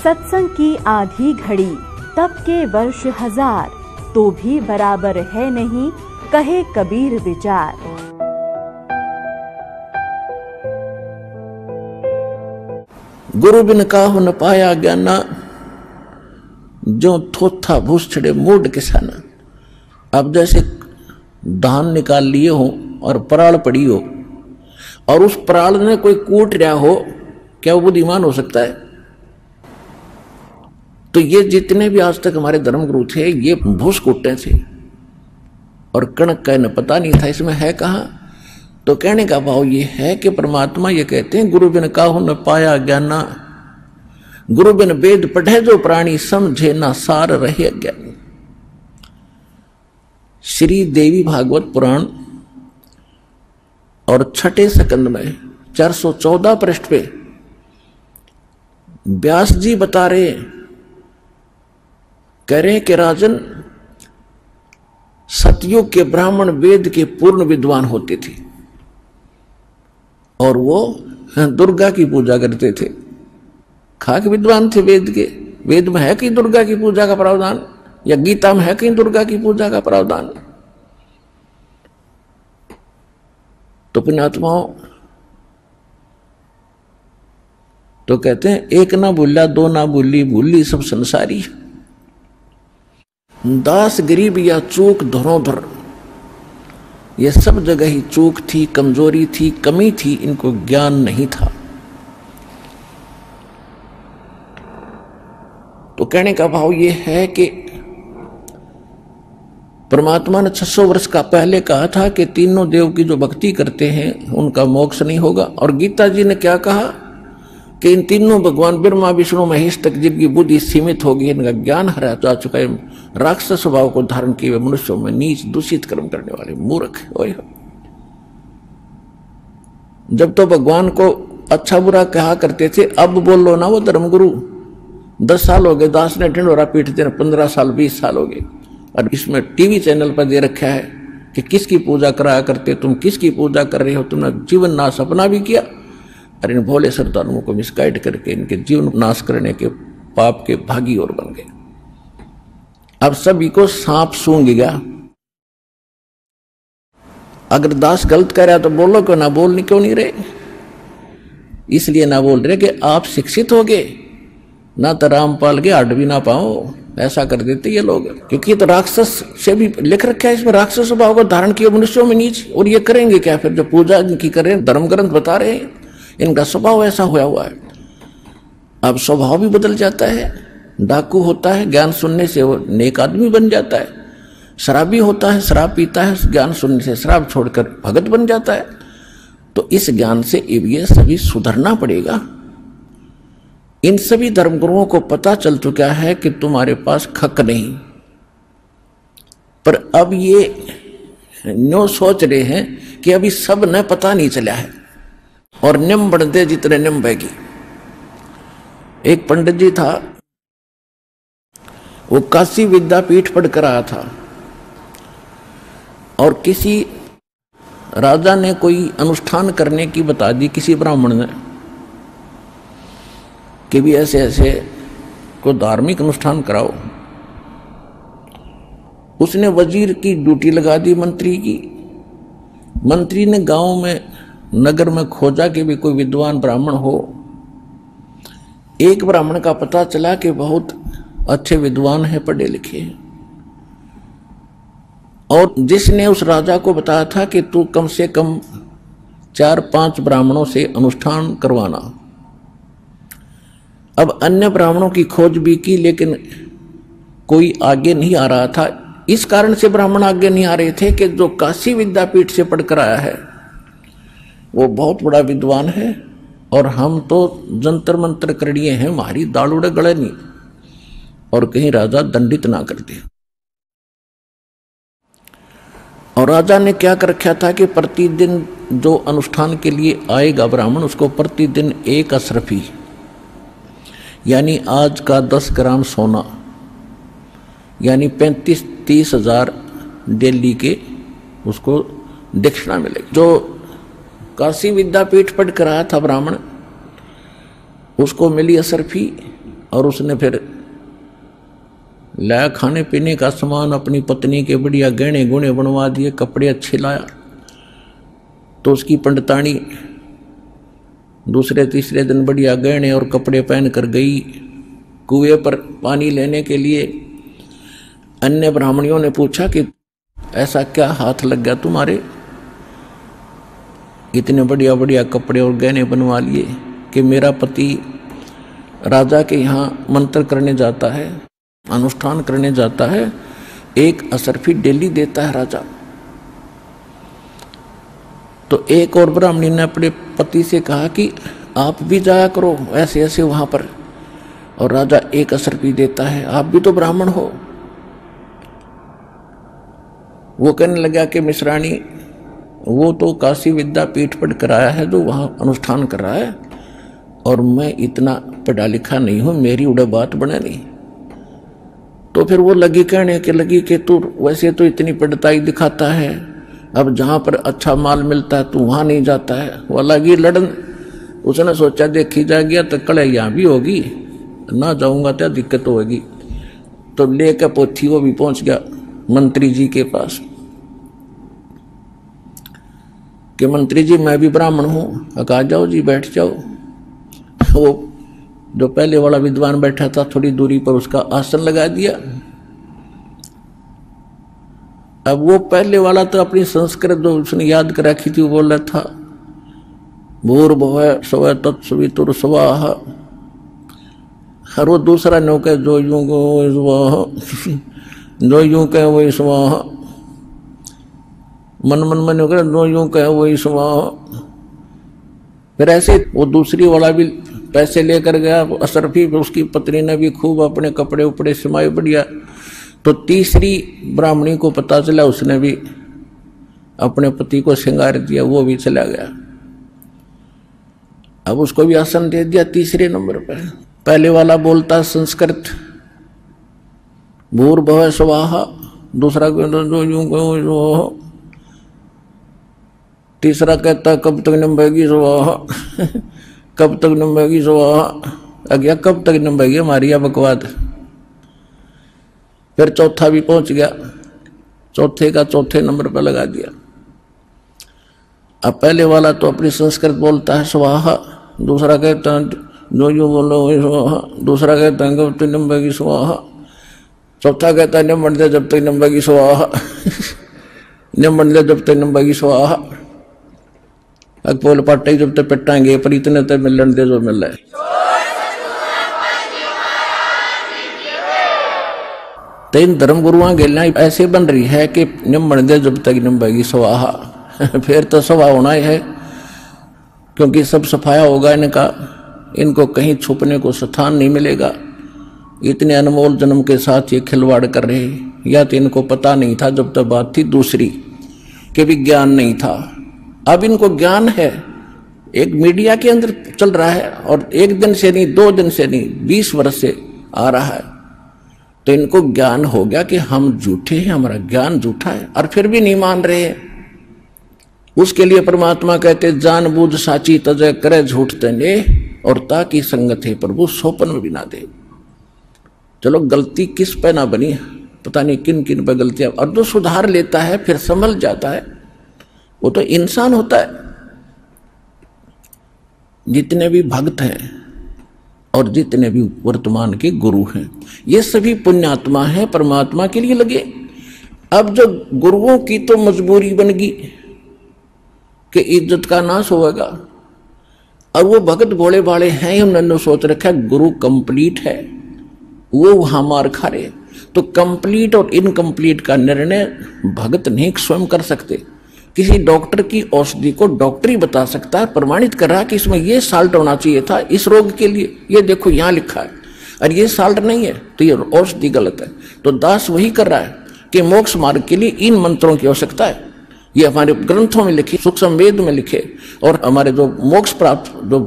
सत्संग की आधी घड़ी तब के वर्ष 1000, तो भी बराबर है नहीं, कहे कबीर विचार। गुरु बिन काहू न पाया ज्ञाना, जो थोथा भूसड़े मूड किसाना। अब जैसे धान निकाल लिए हो और पराल पड़ी हो और उस पराल ने कोई कूट रहा हो, क्या वो बुद्धिमान हो सकता है? तो ये जितने भी आज तक हमारे धर्मगुरु थे, ये भूस कूटते थे और कणक का इन्हें पता नहीं था इसमें है कहां। तो कहने का भाव ये है कि परमात्मा ये कहते हैं, गुरु बिन काहू न पाया ज्ञाना, गुरु बिन वेद पढ़े जो प्राणी, समझे ना सार रहे अज्ञानी। श्री देवी भागवत पुराण और छठे स्कंद में 414 पृष्ठ पे व्यास जी बता रहे, कह रहे कि राजन, सतयुग के ब्राह्मण वेद के पूर्ण विद्वान होते थे और वो दुर्गा की पूजा करते थे। खाक विद्वान थे वेद के। वेद में है कहीं दुर्गा की पूजा का प्रावधान, या गीता में है कहीं दुर्गा की पूजा का प्रावधान? तो पुण्यात्माओं, तो कहते हैं, एक ना भूला दो ना भूली, भूली सब संसारी। दास गरीब या चूक धरोधर, ये सब जगह ही चूक थी, कमजोरी थी, कमी थी, इनको ज्ञान नहीं था। तो कहने का भाव ये है कि परमात्मा ने 600 वर्ष का पहले कहा था कि तीनों देव की जो भक्ति करते हैं उनका मोक्ष नहीं होगा। और गीता जी ने क्या कहा कि इन तीनों भगवान ब्रह्मा विष्णु महेश तक जिनकी बुद्धि सीमित होगी, इनका ज्ञान हरा जा चुका है, राक्षस स्वभाव को धारण किए हुए मनुष्यों में नीच दूषित कर्म करने वाले मूर्ख। जब तो भगवान को अच्छा बुरा कहा करते थे, अब बोलो ना वो धर्मगुरु। 10 साल हो गए दास ने ढिंडोरा पीटते हैं, 15 साल 20 साल हो गए, और इसमें टीवी चैनल पर दे रखा है कि किसकी पूजा कराया करते, तुम किसकी पूजा कर रहे हो, तुमने जीवन नाश अपना भी किया और इन भोले श्रद्धालुओं को मिसगाइड करके इनके जीवन नाश करने के पाप के भागी और बन गए। अब सभी को सांप सूंघ गया। अगर दास गलत कर रहा तो बोलो, क्यों ना बोलने क्यों नहीं रहे? इसलिए ना बोल रहे कि आप शिक्षित हो गए ना, तो रामपाल के हट भी ना पाओ, ऐसा कर देते ये लोग। क्योंकि तो राक्षस से भी लिख रखा है इसमें, राक्षस स्वभाव को धारण किया मनुष्यों में नीच। और ये करेंगे क्या फिर? जो पूजा इनकी कर रहे हैं, धर्म ग्रंथ बता रहे हैं, इनका स्वभाव ऐसा हुआ है। अब स्वभाव भी बदल जाता है। डाकू होता है, ज्ञान सुनने से वो नेक आदमी बन जाता है। शराबी होता है, शराब पीता है, ज्ञान सुनने से शराब छोड़कर भगत बन जाता है। तो इस ज्ञान से ये सभी सुधरना पड़ेगा। इन सभी धर्मगुरुओं को पता चल चुका है कि तुम्हारे पास खक नहीं, पर अब ये न्यो सोच रहे हैं कि अभी सब न पता नहीं चला है और निम बढ़ते जितने निम बहेगी। एक पंडित जी था, वो काशी विद्यापीठ पढ़ कर आया था और किसी राजा ने कोई अनुष्ठान करने की बता दी, किसी ब्राह्मण ने, कि भी ऐसे ऐसे को धार्मिक अनुष्ठान कराओ। उसने वजीर की ड्यूटी लगा दी मंत्री की। मंत्री ने गांव में नगर में खोजा कि भी कोई विद्वान ब्राह्मण हो। एक ब्राह्मण का पता चला कि बहुत अच्छे विद्वान हैं, पढ़े लिखे हैं, और जिसने उस राजा को बताया था कि तू कम से कम 4-5 ब्राह्मणों से अनुष्ठान करवाना। अब अन्य ब्राह्मणों की खोज भी की, लेकिन कोई आगे नहीं आ रहा था। इस कारण से ब्राह्मण आगे नहीं आ रहे थे कि जो काशी विद्यापीठ से पढ़कर आया है वो बहुत बड़ा विद्वान है और हम तो जंतर मंत्र कर लिए हैं, हमारी दाल उड़े गले नहीं, और कहीं राजा दंडित ना कर दे। और राजा ने क्या कर रखा था कि प्रतिदिन जो अनुष्ठान के लिए आएगा ब्राह्मण, उसको प्रतिदिन 1 अशरफी, यानी आज का 10 ग्राम सोना, यानी 35-30 हजार दिल्ली के उसको दक्षिणा मिलेगी। जो काशी विद्यापीठ पढ़ कर आया था ब्राह्मण, उसको मिली अशरफी और उसने फिर लाया खाने पीने का सामान, अपनी पत्नी के बढ़िया गहने गुणे बनवा दिए, कपड़े अच्छे लाया। तो उसकी पंडितानी दूसरे तीसरे दिन बढ़िया गहने और कपड़े पहन कर गई कुएं पर पानी लेने के लिए। अन्य ब्राह्मणियों ने पूछा कि ऐसा क्या हाथ लग गया तुम्हारे, इतने बढ़िया बढ़िया कपड़े और गहने बनवा लिए कि मेरा पति राजा के यहाँ मंत्र करने जाता है, अनुष्ठान करने जाता है, एक असरफी डेली देता है राजा। तो एक और ब्राह्मणी ने अपने पति से कहा कि आप भी जाया करो ऐसे ऐसे वहां पर, और राजा एक असरफी देता है, आप भी तो ब्राह्मण हो। वो कहने लगा कि मिश्राणी, वो तो काशी विद्यापीठ पर कराया है जो वहां अनुष्ठान कर रहा है, और मैं इतना पढ़ा लिखा नहीं हूं, मेरी उड़े बात बने नहीं। तो फिर वो लगी कहने के लगी कि तू वैसे तो इतनी पढ़ताई दिखाता है, अब जहां पर अच्छा माल मिलता है तू वहां नहीं जाता है। वो लगी लड़न। उसने सोचा देखी जा गया तो कड़े यहाँ भी होगी, ना जाऊंगा तो दिक्कत होगी। तो लेकर पोथी वो भी पहुंच गया मंत्री जी के पास कि मंत्री जी मैं भी ब्राह्मण हूं। कहा जाओ जी बैठ जाओ। वो जो पहले वाला विद्वान बैठा था थोड़ी दूरी पर उसका आसन लगा दिया। अब वो पहले वाला तो अपनी संस्कृत जो उसने याद कर रखी थी वो बोल रहा था भूर्भुवः स्वः तत्सवितुर्स्वाहा। और वो दूसरा नौका जो यूं कहे जो यूं कहे वही स्वाहा, मन मन मन जो यूं कहे वही स्वाहा। फिर ऐसे वो दूसरी वाला भी पैसे लेकर गया असरफी, उसकी पत्नी ने भी खूब अपने कपड़े उपड़े सिमाए बढ़िया। तो तीसरी ब्राह्मणी को पता चला, उसने भी अपने पति को श्रृंगार दिया, वो भी चला गया। अब उसको भी आसन दे दिया तीसरे नंबर पर। पहले वाला बोलता संस्कृत भूर्भुवः स्वः, दूसरा जो यूं कहो, तीसरा कहता कब तक नंबेगी स्वाहा कब तक नंबेगी स्वाहा। अगया कब तक नंबेगी हमारी यह बकवाद। फिर चौथा भी पहुंच गया, चौथे का चौथे नंबर पर लगा दिया। अब पहले वाला तो अपनी संस्कृत बोलता है स्वाहा, दूसरा कहता है जो यूं बोलो वही स्वाहा, दूसरा कहता है कब तक नंबेगी स्वाहा, चौथा कहता है नंबर दे जब तक नंबेगी स्वाहा नंबर दे जब तक नंबेगी स्वाहा। अकपोल पाटे जब तक पिटाएंगे पर इतने तक मिलन दे जो मिल रहा है। तो इन धर्म गुरुआ गेलना ऐसे बन रही है कि निम्बन दे जब तक निम्बेगी स्वाहा फिर तो सवा होना ही है, क्योंकि सब सफाया होगा इनका, इनको कहीं छुपने को स्थान नहीं मिलेगा। इतने अनमोल जन्म के साथ ये खिलवाड़ कर रहे, या तो इनको पता नहीं था जब तक बात थी दूसरी कि भी ज्ञान नहीं था। अब इनको ज्ञान है, एक मीडिया के अंदर चल रहा है, और एक दिन से नहीं 2 दिन से नहीं 20 वर्ष से आ रहा है। तो इनको ज्ञान हो गया कि हम झूठे हैं, हमारा ज्ञान झूठा है, और फिर भी नहीं मान रहे हैं। उसके लिए परमात्मा कहते जानबूझ साची तजय करे झूठ तने, और ताकि संगत है प्रभु सोपन में भी ना दे। चलो गलती किस पे ना बनी, पता नहीं किन किन पे गलतियां, और जो सुधार लेता है फिर संभल जाता है, वो तो इंसान होता है। जितने भी भक्त हैं और जितने भी वर्तमान के गुरु हैं, ये सभी पुण्यात्मा हैं, परमात्मा के लिए लगे। अब जो गुरुओं की तो मजबूरी बन गई कि इज्जत का नाश होगा, और वो भगत भोले भाले हैं, उन्होंने सोच रखा गुरु कंप्लीट है, वो वहां मार खा रहे। तो कंप्लीट और इनकम्प्लीट का निर्णय भगत नहीं स्वयं कर सकते। किसी डॉक्टर की औषधि को डॉक्टर ही बता सकता है, प्रमाणित कर रहा है कि इसमें ये साल्ट होना चाहिए था इस रोग के लिए, ये देखो यहाँ लिखा है, और ये साल्ट नहीं है तो ये औषधि गलत है। तो दास वही कर रहा है कि मोक्ष मार्ग के लिए इन मंत्रों की आवश्यकता है। ये हमारे ग्रंथों में लिखे, सूक्ष्म वेद में लिखे, और हमारे जो मोक्ष प्राप्त जो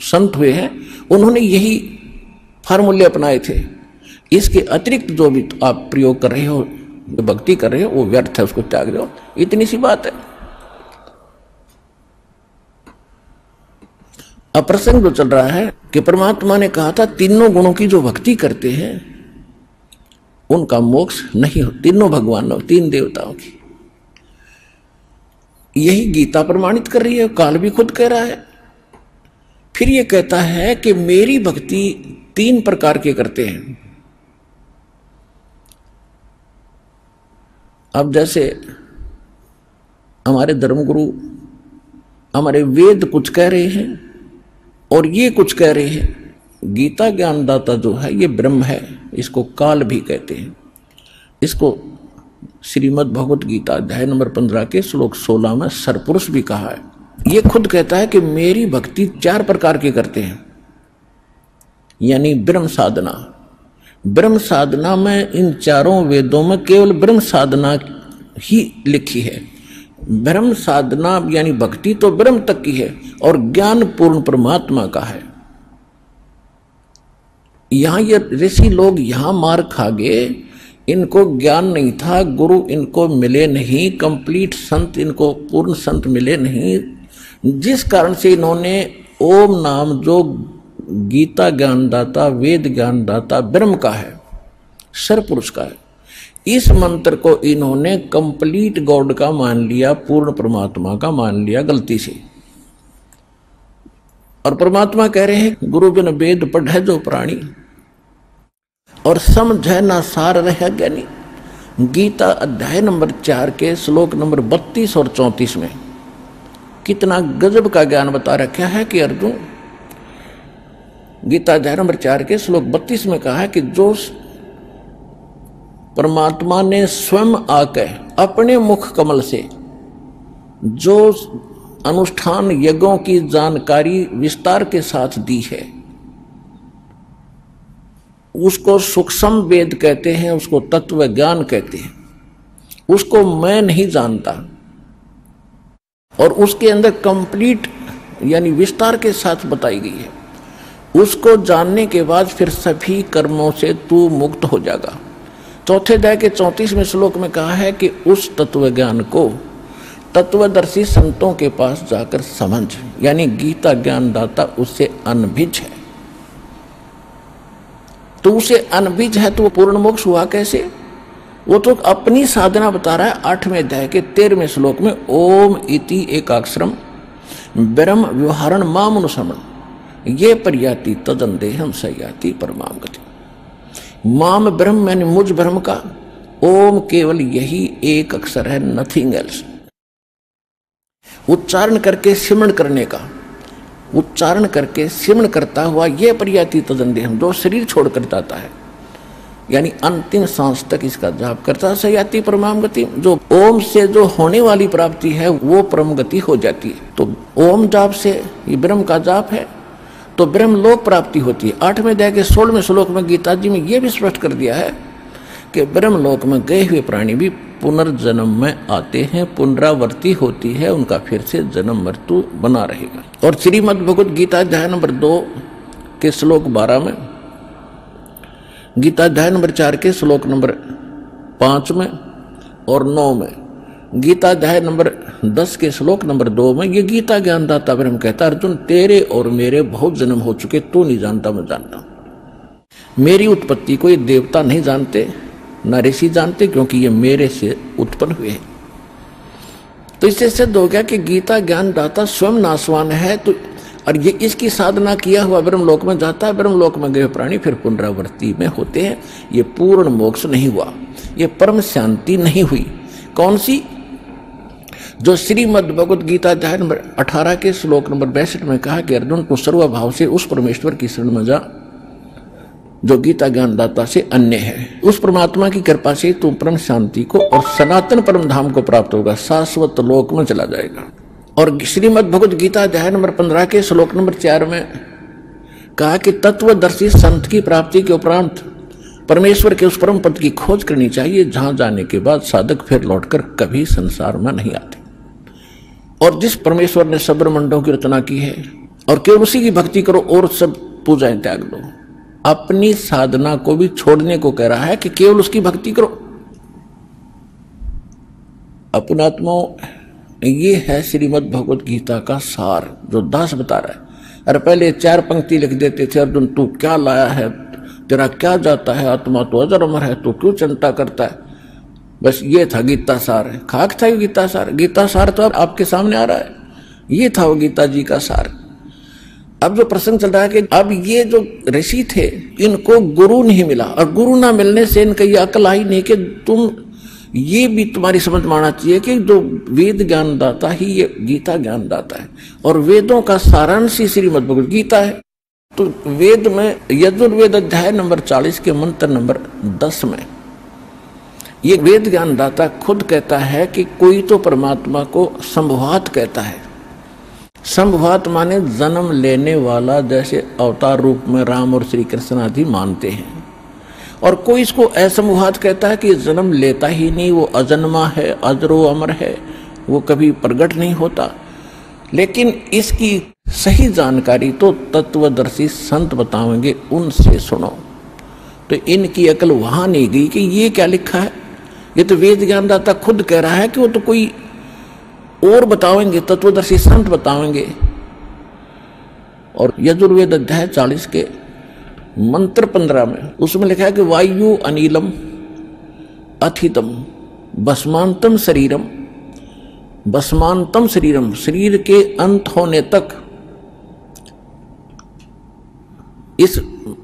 संत हुए हैं उन्होंने यही फार्मूले अपनाए थे। इसके अतिरिक्त जो भी आप प्रयोग कर रहे हो, भक्ति कर रहे हो, वो व्यर्थ है, उसको त्याग दो। इतनी सी बात है। अब प्रसंग जो चल रहा है कि परमात्मा ने कहा था तीनों गुणों की जो भक्ति करते हैं उनका मोक्ष नहीं हो, तीनों भगवानों, तीन देवताओं की। यही गीता प्रमाणित कर रही है, काल भी खुद कह रहा है। फिर ये कहता है कि मेरी भक्ति तीन प्रकार के करते हैं। अब जैसे हमारे धर्मगुरु, हमारे वेद कुछ कह रहे हैं और ये कुछ कह रहे हैं। गीता ज्ञानदाता जो है ये ब्रह्म है, इसको काल भी कहते हैं। इसको श्रीमद् भगवत गीता अध्याय नंबर 15 के श्लोक 16 में सरपुरुष भी कहा है। ये खुद कहता है कि मेरी भक्ति चार प्रकार की करते हैं, यानी ब्रह्म साधना। ब्रह्म साधना में इन चारों वेदों में केवल ब्रह्म साधना ही लिखी है। ब्रह्म साधना यानी भक्ति तो ब्रह्म तक की है और ज्ञान पूर्ण परमात्मा का है। यहां ये ऋषि लोग यहां मार खा गए, इनको ज्ञान नहीं था, गुरु इनको मिले नहीं, कंप्लीट संत इनको पूर्ण संत मिले नहीं, जिस कारण से इन्होंने ओम नाम जो गीता ज्ञानदाता, वेद ज्ञानदाता ब्रह्म का है, सरपुरुष का है, इस मंत्र को इन्होंने कंप्लीट गॉड का मान लिया, पूर्ण परमात्मा का मान लिया गलती से। और परमात्मा कह रहे हैं गुरु बिन वेद पढ़े जो प्राणी और समझे ना सार रह ज्ञानी। गीता अध्याय नंबर 4 के श्लोक नंबर 32 और 34 में कितना गजब का ज्ञान बता रखा है कि अर्जुन, गीता अध्याय नंबर 4 के श्लोक 32 में कहा है कि जो परमात्मा ने स्वयं आकर अपने मुख कमल से जो अनुष्ठान यज्ञों की जानकारी विस्तार के साथ दी है, उसको सूक्ष्म वेद कहते हैं, उसको तत्व ज्ञान कहते हैं। उसको मैं नहीं जानता और उसके अंदर कंप्लीट यानी विस्तार के साथ बताई गई है। उसको जानने के बाद फिर सभी कर्मों से तू मुक्त हो जाएगा। चौथे अध्याय के 34वें श्लोक में कहा है कि उस तत्व ज्ञान को तत्वदर्शी संतों के पास जाकर समझ, यानी गीता ज्ञानदाता उससे अनभिज है। तो उसे अनभिज है तो वो पूर्ण मोक्ष हुआ कैसे? वो तो अपनी साधना बता रहा है। 8वें अध्याय के 13वें श्लोक में ओम इति एकाक्षरम ब्रह्म व्यवहारण मामनुसमन ये पर्याति तदंदेहम सयाति परमाम गति। माम ब्रह्म यानी मुझ ब्रह्म का, ओम केवल यही एक अक्षर है, नथिंग एल्स। उच्चारण करके सिमरण करने का, उच्चारण करके सिमरण करता हुआ यह पर्याति तदंदेहम, जो शरीर छोड़कर जाता है यानी अंतिम सांस तक इसका जाप करता सयाति परमाम गति। जो ओम से जो होने वाली प्राप्ति है वो परम गति हो जाती है। तो ओम जाप से ये ब्रह्म का जाप है तो ब्रह्म लोक प्राप्ति होती है। 8वें अध्याय के 16वें श्लोक में गीता जी में यह भी स्पष्ट कर दिया है कि ब्रह्म लोक में गए हुए प्राणी भी पुनर्जन्म में आते हैं, पुनरावृत्ति होती है, उनका फिर से जन्म मृत्यु बना रहेगा। और श्रीमद् भगवत गीता अध्याय नंबर 2 के श्लोक 12 में, गीता अध्याय नंबर 4 के श्लोक नंबर 5 में और 9 में, गीता अध्याय नंबर 10 के श्लोक नंबर 2 में ये गीता ज्ञानदाता ब्रह्म कहता, अर्जुन तेरे और मेरे बहुत जन्म हो चुके, तू नहीं जानता मैं जानता हूं। मेरी उत्पत्ति को ये देवता नहीं जानते, न ऋषि जानते, क्योंकि ये मेरे से उत्पन्न हुए हैं। तो इससे सिद्ध हो गया कि गीता ज्ञानदाता स्वयं नासवान है। तो और ये इसकी साधना किया हुआ ब्रह्मलोक में जाता है, ब्रह्मलोक में गए प्राणी फिर पुनरावृत्ति में होते हैं। ये पूर्ण मोक्ष नहीं हुआ, ये परम शांति नहीं हुई। कौन सी? जो श्रीमद् भगवत गीता अध्याय नंबर 18 के श्लोक नंबर 62 में कहा कि अर्जुन तू सर्वभाव से उस परमेश्वर की शरण में जा जो गीता ज्ञानदाता से अन्य है। उस परमात्मा की कृपा से तू परम शांति को और सनातन परम धाम को प्राप्त होगा, शाश्वत लोक में चला जाएगा। और श्रीमद् भगवत गीता अध्याय नंबर 15 के श्लोक नंबर 4 में कहा कि तत्वदर्शी संत की प्राप्ति के उपरांत परमेश्वर के उस परम पद की खोज करनी चाहिए, जहां जाने के बाद साधक फिर लौटकर कभी संसार में नहीं आते। और जिस परमेश्वर ने सब ब्रह्मांडों की रचना की है और केवल उसी की भक्ति करो और सब पूजाएं त्याग दो, अपनी साधना को भी छोड़ने को कह रहा है कि केवल उसकी भक्ति करो। अपनात्माओं, ये है श्रीमद् भगवत गीता का सार जो दास बता रहा है। अरे पहले 4 पंक्ति लिख देते थे, अर्जुन तू क्या लाया है, तेरा क्या जाता है, आत्मा तो अजर अमर है, तू क्यों चिंता करता है। बस ये था गीता सार है, खाक था ये गीता सार। गीता सार तो अब आपके सामने आ रहा है, ये था वो गीता जी का सार। अब जो प्रसंग चल रहा है कि अब ये जो ऋषि थे इनको गुरु नहीं मिला, और गुरु ना मिलने से इनका ये अकल आई नहीं कि तुम ये भी तुम्हारी समझ में आना चाहिए कि जो वेद ज्ञान दाता ही ये गीता ज्ञान दाता है, और वेदों का सारांश ही श्रीमद् भगवद गीता है। तो वेद में यजुर्वेद अध्याय नंबर 40 के मंत्र नंबर 10 में ये वेद ज्ञान दाता खुद कहता है कि कोई तो परमात्मा को संभवात कहता है। संभवात माने जन्म लेने वाला, जैसे अवतार रूप में राम और श्री कृष्ण आदि मानते हैं। और कोई इसको असंभवात कहता है कि जन्म लेता ही नहीं, वो अजन्मा है, अजरो अमर है, वो कभी प्रकट नहीं होता। लेकिन इसकी सही जानकारी तो तत्वदर्शी संत बताएंगे, उनसे सुनो। तो इनकी अकल वहां नहीं गई कि ये क्या लिखा है। ये तो वेद ज्ञानदाता खुद कह रहा है कि वो तो कोई और बताएंगे, तत्वदर्शी संत बताएंगे। और यजुर्वेद अध्याय 40 के मंत्र 15 में उसमें लिखा है कि वायु अनिलम अथितम भस्मांतम शरीरम, भस्मांतम शरीरम, शरीर के अंत होने तक इस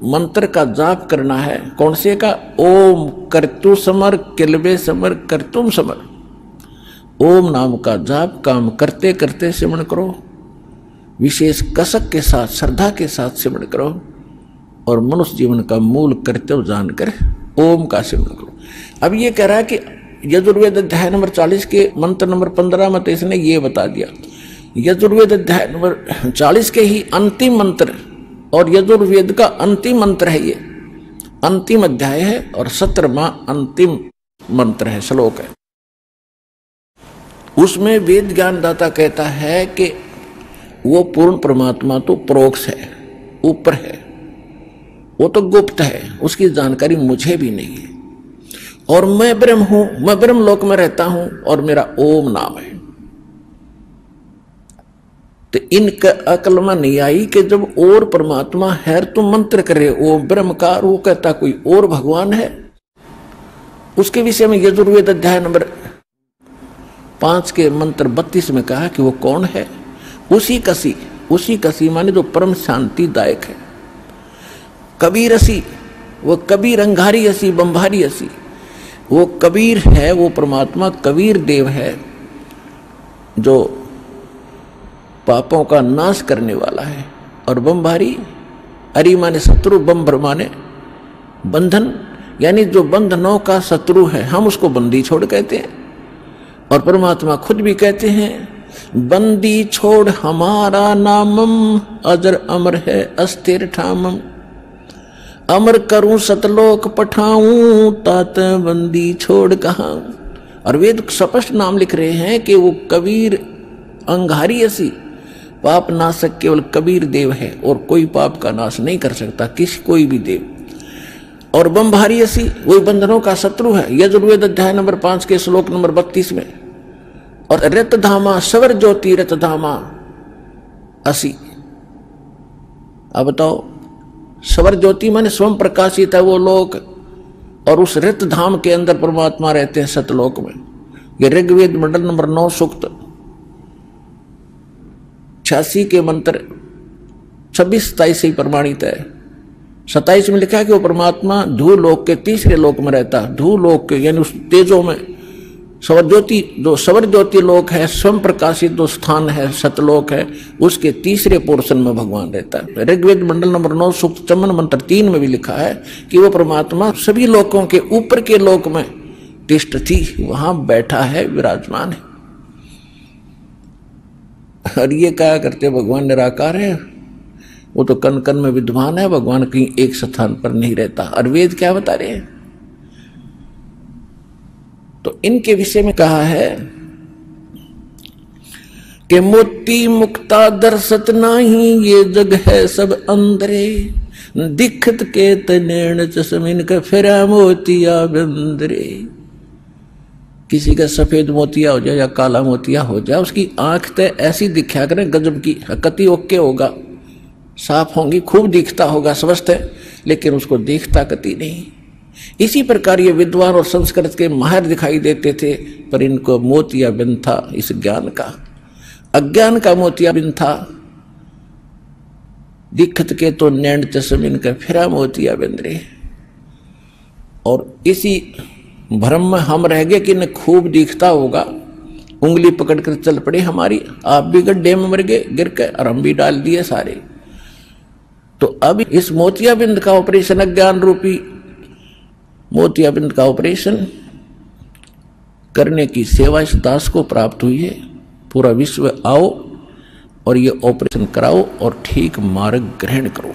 मंत्र का जाप करना है। कौन से का? ओम कर्तु समर किलबे समर कर्तुम समर। ओम नाम का जाप काम करते करते सिमरण करो, विशेष कसक के साथ श्रद्धा के साथ सिमरण करो, और मनुष्य जीवन का मूल कर्तव्य जानकर ओम का सिमरण करो। अब ये कह रहा है कि यजुर्वेद अध्याय नंबर 40 के मंत्र नंबर 15 में तो इसने ये बता दिया। यजुर्वेद अध्याय नंबर 40 के ही अंतिम मंत्र, और यजुर्वेद का अंतिम मंत्र है, ये अंतिम अध्याय है और 17वां अंतिम मंत्र है, श्लोक है। उसमें वेद ज्ञानदाता कहता है कि वो पूर्ण परमात्मा तो परोक्ष है, ऊपर है, वो तो गुप्त है, उसकी जानकारी मुझे भी नहीं है। और मैं ब्रह्म हूं, मैं ब्रह्म लोक में रहता हूं, और मेरा ओम नाम है। तो इनका अकल में नहीं आई कि जब और परमात्मा है तो मंत्र करे ओम ब्रह्मकार, वो कहता कोई और भगवान है। उसके विषय में यजुर्वेद अध्याय नंबर 5 के मंत्र 32 में कहा कि वो कौन है। उसी कसी माने जो परम शांतिदायक है। कबीर असी, वो कबीर अंगारी असी बंभारी असी, वो कबीर है, वो परमात्मा कबीर देव है जो पापों का नाश करने वाला है। और बंभारी, अरि माने शत्रु, बंभर माने बंधन, यानी जो बंधनों का शत्रु है, हम उसको बंदी छोड़ कहते हैं। और परमात्मा खुद भी कहते हैं बंदी छोड़ हमारा नामम, अजर अमर है अस्थिर ठामम, अमर करूं सतलोक पठाऊं, तात बंदी छोड़ कहां। और वेद स्पष्ट नाम लिख रहे हैं कि वो कबीर अंगारी असी, पाप नाशक केवल कबीर देव है, और कोई पाप का नाश नहीं कर सकता कोई भी देव। और बंभारी असी, वही बंधनों का शत्रु है, यजुर्वेद अध्याय नंबर 5 के श्लोक नंबर 32 में। और रतधामा सवर ज्योति रतधामा असी। अब बताओ, सवर ज्योति माने स्वयं प्रकाशित है वो लोक, और उस रत धाम के अंदर परमात्मा रहते हैं सतलोक में। ये ऋग्वेद मंडल नंबर 9 सूक्त 86 के मंत्र 26-27 से ही प्रमाणित है। 27 में लिखा है कि वो परमात्मा धू लोक के तीसरे लोक में रहता है। धू लोक के यानी उस तेजों में सवर ज्योति लोक है, स्वयं प्रकाशित जो स्थान है सतलोक है, उसके तीसरे पोर्शन में भगवान रहता है। ऋग्वेद मंडल नंबर 9 सूक्त 54 मंत्र 3 में भी लिखा है कि वो परमात्मा सभी लोकों के ऊपर के लोक में तिष्ठति, वहां बैठा है, विराजमान है। और ये क्या करते, भगवान निराकार है, वो तो कण कण में विद्वान है, भगवान कहीं एक स्थान पर नहीं रहता। और वेद क्या बता रहे हैं? तो इनके विषय में कहा है कि मोती मुक्ता दर्शत नाही, ये जग है सब अंदरे, दिखत के तनेण चसमिन का फिरा मोतिया बंदरे। किसी का सफेद मोतिया हो जाए या काला मोतिया हो जाए, उसकी आंख तो ऐसी दिखा करें गजब की, हकती ओके होगा, साफ होंगी, खूब दिखता होगा स्वस्थ है, लेकिन उसको देखता कति नहीं। इसी प्रकार ये विद्वान और संस्कृत के माहिर दिखाई देते थे, पर इनको मोतियाबिंद था इस ज्ञान का, अज्ञान का मोतियाबिंद था। दिखत के तो नैन चश्म इनका फिरा मोतियाबिंद रे। और इसी भ्रम में हम रह गए कि इन्हें खूब दिखता होगा, उंगली पकड़कर चल पड़े हमारी, आप भी गड्ढे में मर गए गिर के, और हम भी डाल दिए सारे। तो अब इस मोतियाबिंद का ऑपरेशन, अज्ञान रूपी मोतियाबिंद का ऑपरेशन करने की सेवा इस दास को प्राप्त हुई है। पूरा विश्व आओ और ये ऑपरेशन कराओ और ठीक मार्ग ग्रहण करो।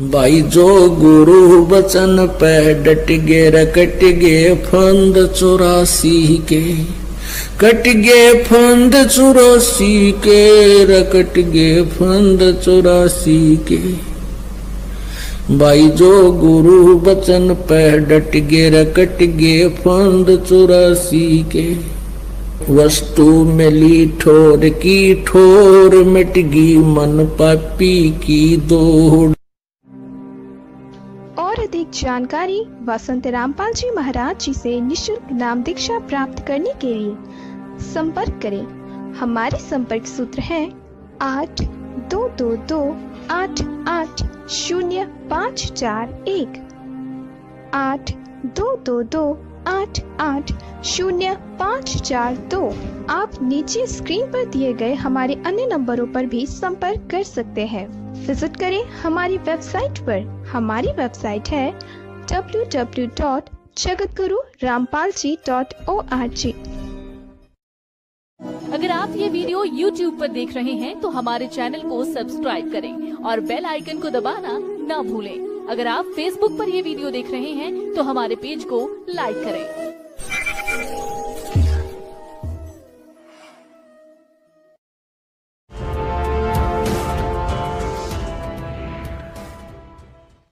भाई जो गुरु बचन पे डट गे रकट गे फंद 84 के, कट गे फंद 84 के, रकट गे फंद 84 के। भाई जो गुरु बचन पे डट गे रकट गे फंद 84 के। वस्तु मिली ठोर की ठोर, मिट गई मन पापी की दौड़। और अधिक जानकारी वसंत रामपाल जी महाराज जी से निशुल्क नाम दीक्षा प्राप्त करने के लिए संपर्क करें। हमारे संपर्क सूत्र हैं 8222880541, 8222880542। आप नीचे स्क्रीन पर दिए गए हमारे अन्य नंबरों पर भी संपर्क कर सकते हैं। विजिट करें हमारी वेबसाइट पर। हमारी वेबसाइट है www.jagatgururampalji.org। अगर आप ये वीडियो YouTube पर देख रहे हैं तो हमारे चैनल को सब्सक्राइब करें और बेल आइकन को दबाना ना भूलें। अगर आप Facebook पर ये वीडियो देख रहे हैं तो हमारे पेज को लाइक करें।